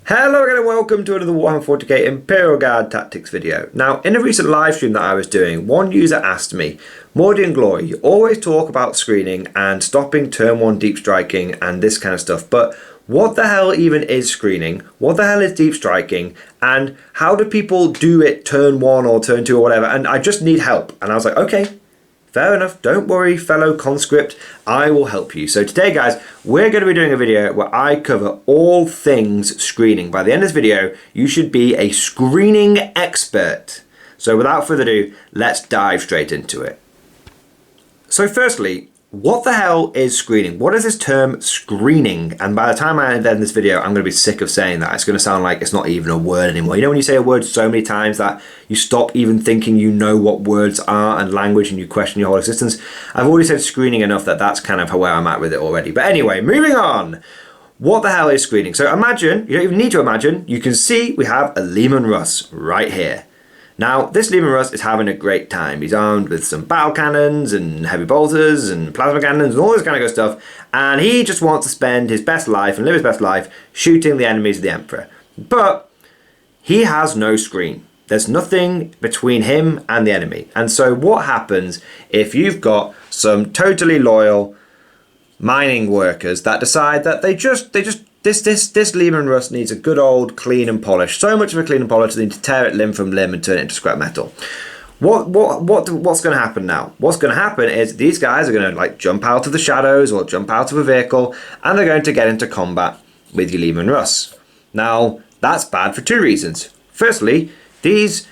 Hello again and welcome to another Warhammer 40k Imperial Guard Tactics video. Now, in a recent live stream that I was doing, one user asked me, Mordian Glory, you always talk about screening and stopping turn 1 deep striking and this kind of stuff, but what the hell even is screening? What the hell is deep striking? And how do people do it turn 1 or turn 2 or whatever? And I just need help. And I was like, okay. Fair enough, don't worry fellow conscript, I will help you. So today guys, we're going to be doing a video where I cover all things screening. By the end of this video, you should be a screening expert. So without further ado, let's dive straight into it. So firstly, what the hell is screening? What is this term screening? And by the time I end this video, I'm going to be sick of saying that. It's going to sound like it's not even a word anymore. You know when you say a word so many times that you stop even thinking you know what words are and language and you question your whole existence? I've already said screening enough that that's kind of where I'm at with it already. But anyway, moving on. What the hell is screening? So imagine, you don't even need to imagine, you can see we have a Leman Russ right here. Now, this Leman Russ is having a great time. He's armed with some battle cannons and heavy bolters and plasma cannons and all this kind of good stuff. And he just wants to spend his best life and live his best life shooting the enemies of the Emperor. But he has no screen. There's nothing between him and the enemy. And so what happens if you've got some totally loyal mining workers that decide that this Leman Russ needs a good old clean and polish. So much of a clean and polish they need to tear it limb from limb and turn it into scrap metal. What's going to happen now? What's going to happen is these guys are going to like jump out of the shadows or jump out of a vehicle and they're going to get into combat with your Leman Russ. Now that's bad for two reasons. Firstly, these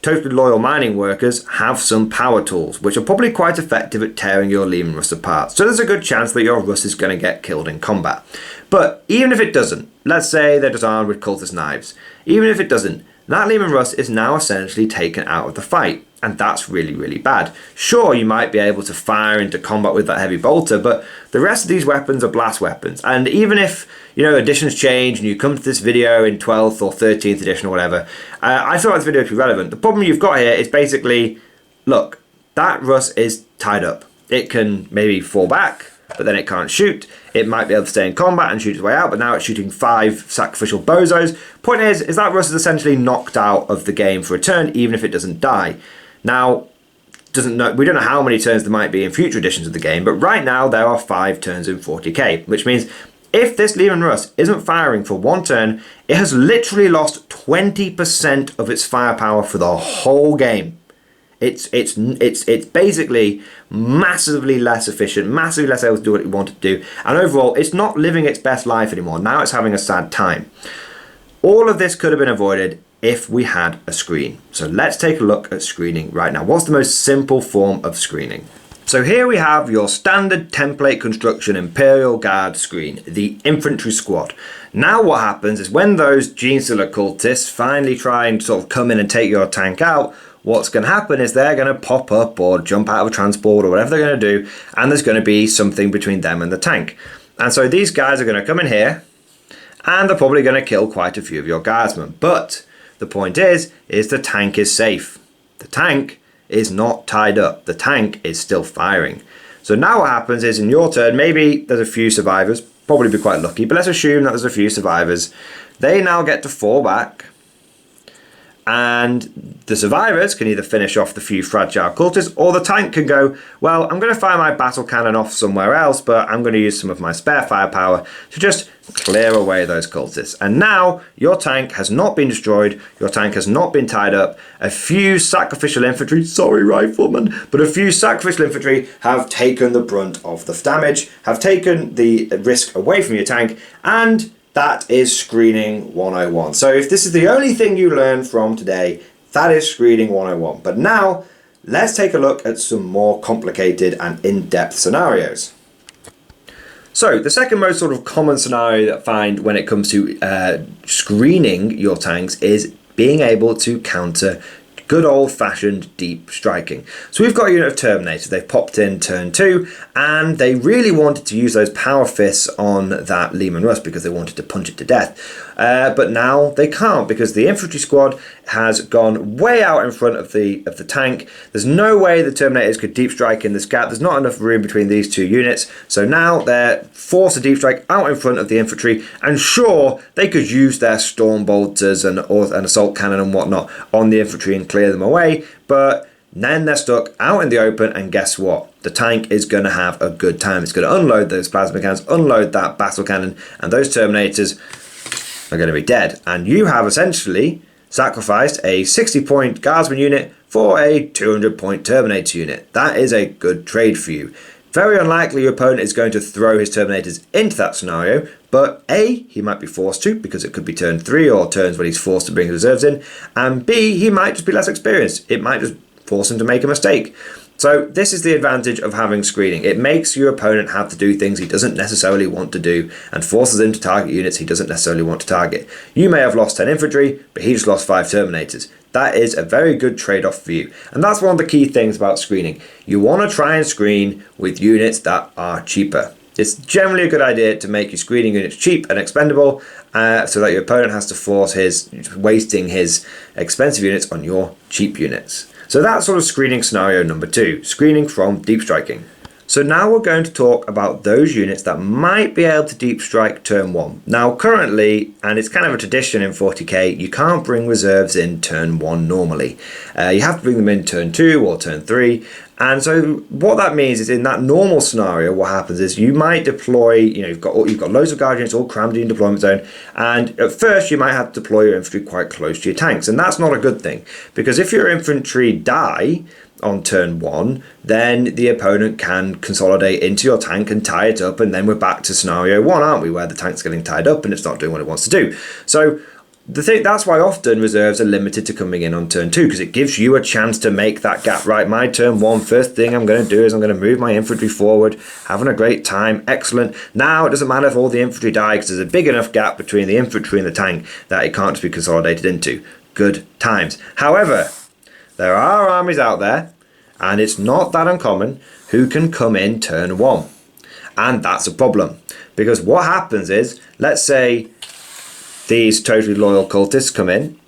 totally loyal mining workers have some power tools which are probably quite effective at tearing your Leman Russ apart. So there's a good chance that your Russ is going to get killed in combat. But even if it doesn't, let's say they're just armed with cultist knives, even if it doesn't, that Leman Russ is now essentially taken out of the fight. And that's really, really bad. Sure, you might be able to fire into combat with that heavy bolter, but the rest of these weapons are blast weapons. And even if, you know, editions change and you come to this video in 12th or 13th edition or whatever, I thought this video would be relevant. The problem you've got here is basically, look, that Russ is tied up. It can maybe fall back, but then it can't shoot. It might be able to stay in combat and shoot its way out, but now it's shooting 5 sacrificial bozos. Point is that Russ is essentially knocked out of the game for a turn, even if it doesn't die. Now, we don't know how many turns there might be in future editions of the game, but right now there are 5 turns in 40k, which means if this Leman Russ isn't firing for 1 turn, it has literally lost 20% of its firepower for the whole game. It's basically massively less efficient, massively less able to do what it wanted to do, and overall it's not living its best life anymore. Now it's having a sad time. All of this could have been avoided if we had a screen. So let's take a look at screening right now. What's the most simple form of screening? So here we have your standard template construction Imperial Guard screen, the infantry squad. Now what happens is when those Genestealer cultists finally try and sort of come in and take your tank out, what's going to happen is they're going to pop up or jump out of a transport or whatever they're going to do, and there's going to be something between them and the tank. And so these guys are going to come in here, and they're probably going to kill quite a few of your guardsmen. But the point is the tank is safe. The tank is not tied up. The tank is still firing. So now what happens is in your turn, maybe there's a few survivors, probably be quite lucky, but let's assume that there's a few survivors. They now get to fall back, and the survivors can either finish off the few fragile cultists, or the tank can go, well, I'm going to fire my battle cannon off somewhere else, but I'm going to use some of my spare firepower to just clear away those cultists. And now your tank has not been destroyed, your tank has not been tied up. A few sacrificial infantry, sorry riflemen, but a few sacrificial infantry have taken the brunt of the damage, have taken the risk away from your tank, and that is screening 101. So if this is the only thing you learn from today, that is screening 101. But now, let's take a look at some more complicated and in-depth scenarios. So the second most sort of common scenario that I find when it comes to screening your tanks is being able to counter good old-fashioned deep striking. So we've got a unit of Terminators. They've popped in turn 2, and they really wanted to use those power fists on that Leman Russ because they wanted to punch it to death. but now they can't because the infantry squad has gone way out in front of the tank. There's no way the Terminators could deep strike in this gap. There's not enough room between these two units, so now they're forced to deep strike out in front of the infantry. And sure, they could use their storm bolters and assault cannon and whatnot on the infantry and clear them away, but then they're stuck out in the open, and guess what? The tank is going to have a good time. It's going to unload those plasma cannons, unload that battle cannon, and those Terminators are going to be dead. And you have essentially sacrificed a 60-point Guardsman unit for a 200-point Terminator unit. That is a good trade for you. Very unlikely your opponent is going to throw his Terminators into that scenario, but A, he might be forced to because it could be turn 3 or turns when he's forced to bring reserves in, and B, he might just be less experienced. It might just force him to make a mistake. So this is the advantage of having screening. It makes your opponent have to do things he doesn't necessarily want to do and forces him to target units he doesn't necessarily want to target. You may have lost 10 infantry, but he just lost 5 Terminators. That is a very good trade-off for you. And that's one of the key things about screening. You want to try and screen with units that are cheaper. It's generally a good idea to make your screening units cheap and expendable so that your opponent has to force wasting his expensive units on your cheap units. So that's sort of screening scenario number 2, screening from deep striking. So now we're going to talk about those units that might be able to deep strike turn 1. Now currently, and it's kind of a tradition in 40k, you can't bring reserves in turn 1 normally. You have to bring them in turn 2 or turn 3. And so what that means is in that normal scenario, what happens is you might deploy, you've got loads of guard units all crammed in your deployment zone, and at first you might have to deploy your infantry quite close to your tanks, and that's not a good thing, because if your infantry die on turn 1, then the opponent can consolidate into your tank and tie it up, and then we're back to scenario 1, aren't we, where the tank's getting tied up and it's not doing what it wants to do. So that's why often reserves are limited to coming in on turn 2, because it gives you a chance to make that gap. Right, my turn 1, first thing I'm going to do is I'm going to move my infantry forward, having a great time, excellent. Now it doesn't matter if all the infantry die, because there's a big enough gap between the infantry and the tank that it can't just be consolidated into. Good times. However, there are armies out there, and it's not that uncommon, who can come in turn 1. And that's a problem, because what happens is, let's say these totally loyal cultists come in,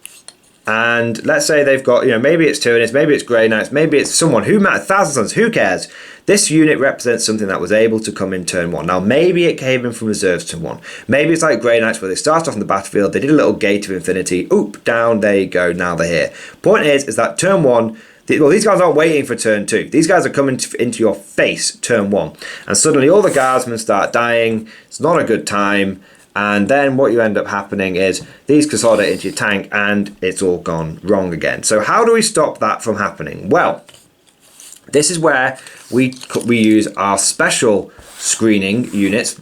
and let's say they've got, maybe it's Tyranids, maybe it's Grey Knights, maybe it's someone, Thousand Sons, who cares? This unit represents something that was able to come in turn 1. Now maybe it came in from reserves turn 1. Maybe it's like Grey Knights where they start off on the battlefield, they did a little gate of infinity, oop, down, there you go, now they're here. Point is that turn 1, these guys aren't waiting for turn 2. These guys are coming into your face turn 1. And suddenly all the guardsmen start dying, it's not a good time. And then what you end up happening is these consolidate into your tank and it's all gone wrong again. So how do we stop that from happening? Well, this is where we use our special screening units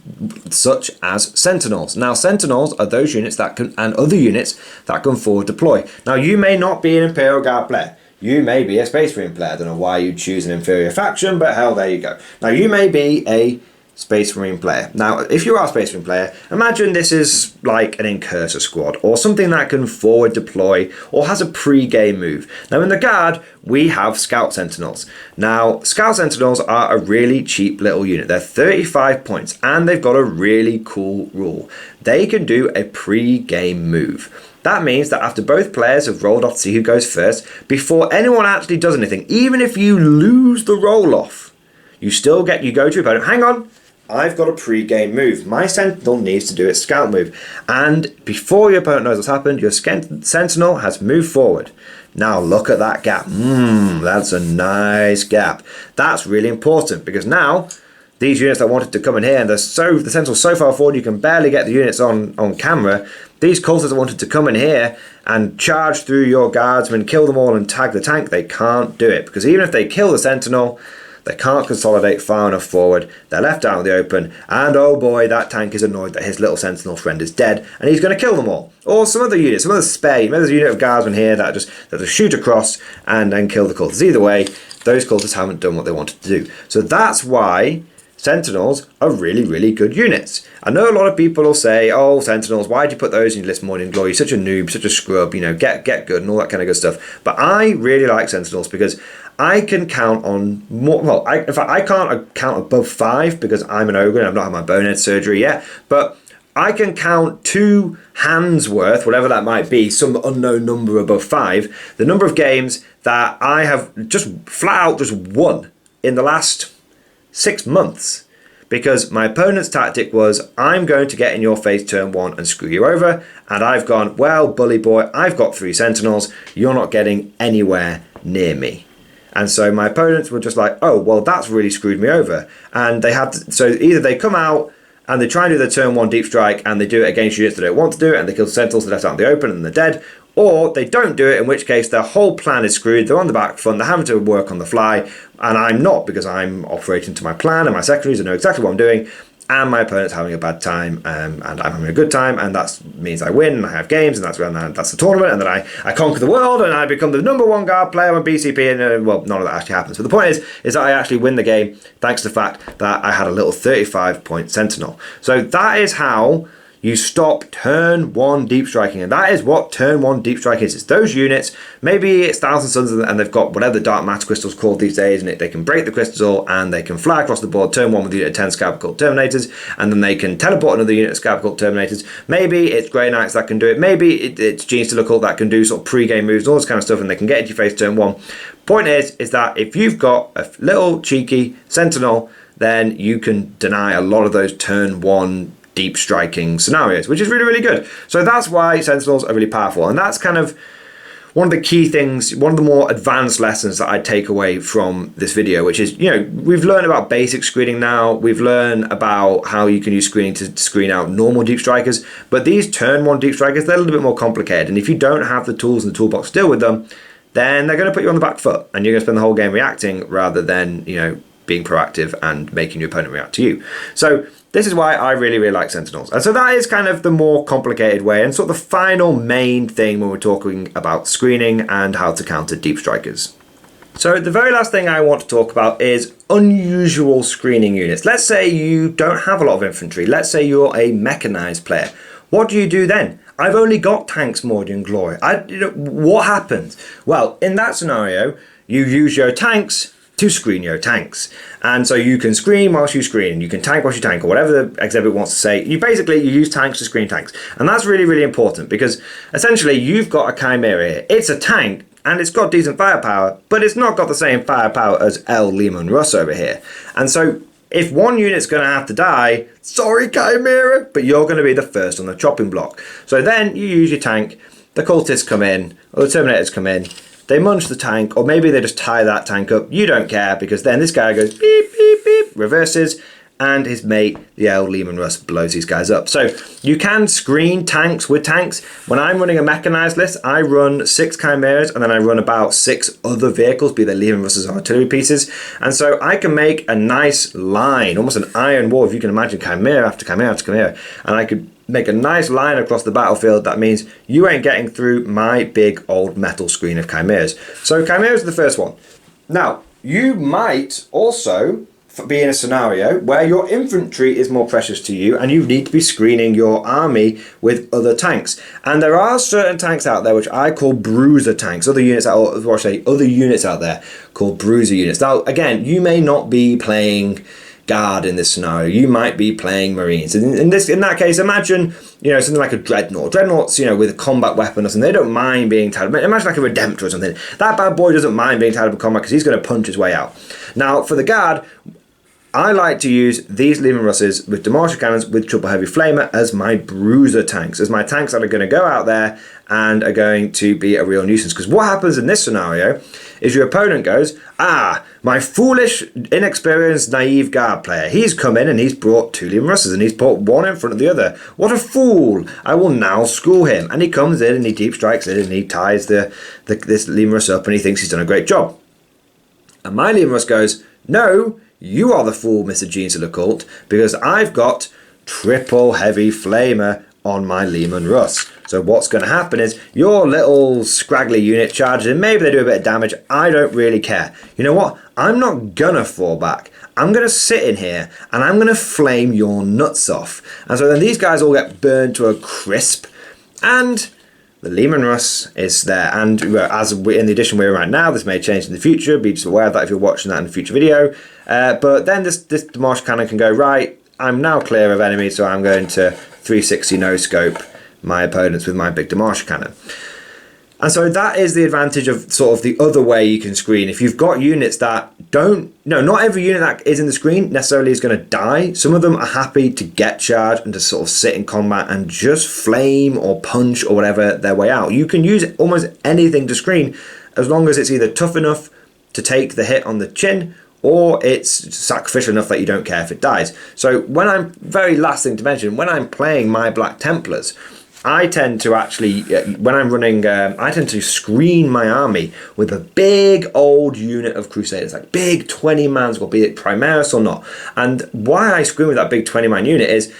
such as Sentinels. Now Sentinels are those units that can, and other units that can forward deploy. Now you may not be an Imperial Guard player. You may be a Space Marine player. I don't know why you choose an inferior faction, but hell, there you go. Now you may be a Space Marine player. Now, if you are a Space Marine player, imagine this is like an Incursor squad or something that can forward deploy or has a pre-game move. Now, in the Guard, we have Scout Sentinels. Now, Scout Sentinels are a really cheap little unit. They're 35 points and they've got a really cool rule. They can do a pre-game move. That means that after both players have rolled off to see who goes first, before anyone actually does anything, even if you lose the roll-off, you go to your opponent, hang on, I've got a pre-game move. My Sentinel needs to do its scout move. And before your opponent knows what's happened, your Sentinel has moved forward. Now look at that gap. That's a nice gap. That's really important because now these units that wanted to come in here, and the Sentinel's so far forward you can barely get the units on camera. These cultists that wanted to come in here and charge through your guardsmen, kill them all and tag the tank, they can't do it. Because even if they kill the Sentinel, they can't consolidate far enough forward. They're left out in the open, and oh boy, that tank is annoyed that his little Sentinel friend is dead, and he's going to kill them all. Or some other unit, some other spare. Maybe there's a unit of guardsmen here that just shoot across and then kill the cultists. Either way, those cultists haven't done what they wanted to do. So that's why Sentinels are really, really good units. I know a lot of people will say, oh, Sentinels, why'd you put those in your list, Mordian Glory? You're such a noob, such a scrub, get good and all that kind of good stuff. But I really like Sentinels because I can count on more, in fact, I can't count above 5 because I'm an ogre and I've not had my bonehead surgery yet, but I can count 2 hands worth, whatever that might be, some unknown number above 5, the number of games that I have just flat out just won in the last 6 months. Because my opponent's tactic was, I'm going to get in your face turn 1 and screw you over. And I've gone, well, bully boy, I've got 3 sentinels. You're not getting anywhere near me. And so my opponents were just like, oh, well, that's really screwed me over. And they had to, so either they come out and they try and do their turn 1 deep strike and they do it against units that don't want to do it and they kill the sentinels left out in the open and they're dead. Or they don't do it, in which case their whole plan is screwed. They're on the back foot, they're having to work on the fly, and I'm not, because I'm operating to my plan and my secondaries, I know exactly what I'm doing, and my opponent's having a bad time, and I'm having a good time, and that means I win, and I have games, and that's the tournament, and then I conquer the world, and I become the #1 guard player on BCP, and well, none of that actually happens. But the point is that I actually win the game thanks to the fact that I had a little 35-point sentinel. So that is how you stop turn 1 deep striking, and that is what turn 1 deep strike is. It's those units, maybe it's Thousand Suns and they've got whatever the dark matter crystal's called these days, and they can break the crystal and they can fly across the board turn 1 with a unit of 10 Scalp Cult Terminators, and then they can teleport another unit of Scalp Cult Terminators. Maybe it's Grey Knights that can do it, maybe it's Gene Cult that can do sort of pre-game moves, all this kind of stuff, and they can get into your face turn 1. Point is that if you've got a little cheeky sentinel, then you can deny a lot of those turn 1 deep striking scenarios, which is really, really good. So that's why sentinels are really powerful, and that's kind of one of the key things, one of the more advanced lessons that I take away from this video, which is, you know, we've learned about basic screening now, we've learned about how you can use screening to screen out normal deep strikers, but these turn 1 deep strikers, they're a little bit more complicated, and if you don't have the tools in the toolbox to deal with them, then they're going to put you on the back foot, and you're going to spend the whole game reacting rather than, you know, being proactive and making your opponent react to you. So this is why I really, really like sentinels. And so that is kind of the more complicated way and sort of the final main thing when we're talking about screening and how to counter deep strikers. So the very last thing I want to talk about is unusual screening units. Let's say you don't have a lot of infantry. Let's say you're a mechanized player. What do you do then? I've only got tanks, Mordian Glory. What happens? Well, in that scenario, you use your tanks to screen your tanks. And so you can screen whilst you screen, you can tank whilst you tank, or whatever the exhibit wants to say. You use tanks to screen tanks. And that's really, really important, because essentially you've got a Chimera here. It's a tank, and it's got decent firepower, but it's not got the same firepower as L. Lehman Russ over here. And so if one unit's going to have to die, sorry Chimera, but you're going to be the first on the chopping block. So then you use your tank, the cultists come in, or the Terminators come in, they munch the tank, or maybe they just tie that tank up. You don't care, because then this guy goes beep, beep, beep, reverses, and his mate, the L. Lehman Russ, blows these guys up. So you can screen tanks with tanks. When I'm running a mechanized list, I run 6 Chimeras, and then I run about 6 other vehicles, be they Lehman Russ's artillery pieces. And so I can make a nice line, almost an iron wall, if you can imagine, Chimera after Chimera after Chimera. And I could make a nice line across the battlefield. That means you ain't getting through my big old metal screen of Chimeras. So Chimeras are the first one. Now, you might also be in a scenario where your infantry is more precious to you and you need to be screening your army with other tanks. And there are certain tanks out there which I call bruiser tanks, other units out there called bruiser units. Now, again, you may not be playing guard in this scenario, you might be playing Marines. In that case, imagine, you know, something like a Dreadnought. Dreadnoughts, you know, with a combat weapon or something, they don't mind being tied up. Imagine like a Redemptor or something. That bad boy doesn't mind being tied up in combat because he's going to punch his way out. Now, for the guard, I like to use these Lehman Russes with Demolisher Cannons with Triple Heavy Flamer as my bruiser tanks, as my tanks that are going to go out there and are going to be a real nuisance. Because what happens in this scenario is your opponent goes, my foolish, inexperienced, naive guard player, he's come in and he's brought 2 Lehman Russes and he's put one in front of the other. What a fool! I will now school him. And he comes in and he deep strikes in and he ties this Lehman Russ up and he thinks he's done a great job. And my Lehman Russ goes, no, you are the fool, Mr. Gene Cult, because I've got Triple Heavy Flamer on my Lehman Russ. So what's going to happen is your little scraggly unit charges in, maybe they do a bit of damage, I don't really care. You know what? I'm not going to fall back. I'm going to sit in here and I'm going to flame your nuts off. And so then these guys all get burned to a crisp, and the Lehman Russ is there. And as in the edition we're in right now, this may change in the future, be just aware of that if you're watching that in a future video. But then this Demolisher Cannon can go, right, I'm now clear of enemies, so I'm going to 360 no scope my opponents with my big demarche cannon. And so that is the advantage of sort of the other way you can screen. If you've got units that not every unit that is in the screen necessarily is going to die. Some of them are happy to get charged and to sort of sit in combat and just flame or punch or whatever their way out. You can use almost anything to screen as long as it's either tough enough to take the hit on the chin or it's sacrificial enough that you don't care if it dies. So very last thing to mention, when I'm playing my Black Templars, I tend to actually, when I'm running, I tend to screen my army with a big old unit of Crusaders, like big 20-man squad, be it Primaris or not. And why I screen with that big 20-man unit is,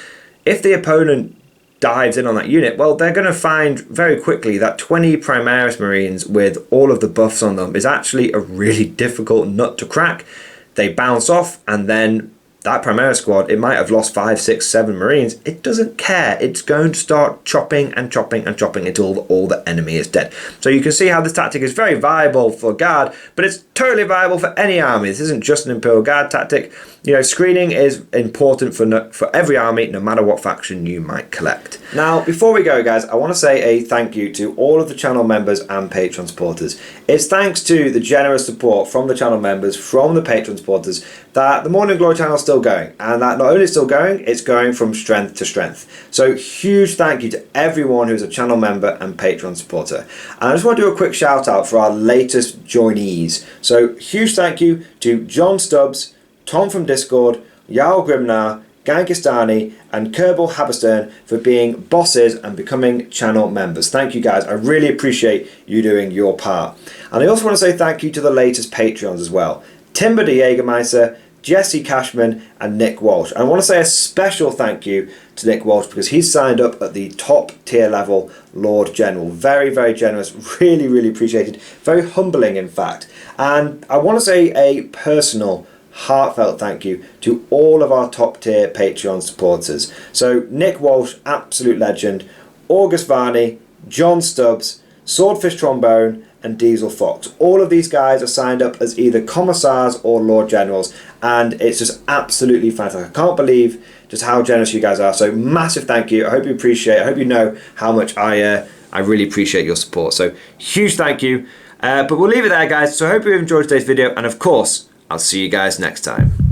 if the opponent dives in on that unit, well, they're going to find very quickly that 20 Primaris Marines with all of the buffs on them is actually a really difficult nut to crack. They bounce off, and then that Primaris squad, it might have lost 5, 6, 7 Marines. It doesn't care. It's going to start chopping and chopping and chopping until all the enemy is dead. So you can see how this tactic is very viable for Guard, but it's totally viable for any army. This isn't just an Imperial Guard tactic. You know, screening is important for every army, no matter what faction you might collect. Now, before we go, guys, I want to say a thank you to all of the channel members and Patreon supporters. It's thanks to the generous support from the channel members, from the Patreon supporters, that the Morning Glory channel is still going, and that not only is still going, it's going from strength to strength. So huge thank you to everyone who's a channel member and Patreon supporter. And I just want to do a quick shout out for our latest joinees. So huge thank you to John Stubbs, Tom from Discord, Yao Grimnar, Gankistani and Kerbal Haberstern for being bosses and becoming channel members. Thank you guys, I really appreciate you doing your part. And I also want to say thank you to the latest Patreons as well. Timber de Jägermeister, Jesse Cashman and Nick Walsh. And I want to say a special thank you to Nick Walsh because he's signed up at the top tier level Lord General. Very, very generous, really, really appreciated. Very humbling in fact. And I want to say a personal heartfelt thank you to all of our top tier Patreon supporters. So Nick Walsh, absolute legend, August Varney, John Stubbs, Swordfish Trombone and Diesel Fox. All of these guys are signed up as either Commissars or Lord Generals, and it's just absolutely fantastic. I can't believe just how generous you guys are, so massive thank you. I hope you appreciate it. I hope you know how much I really appreciate your support, so huge thank you. But we'll leave it there, guys, so I hope you enjoyed today's video, and of course I'll see you guys next time.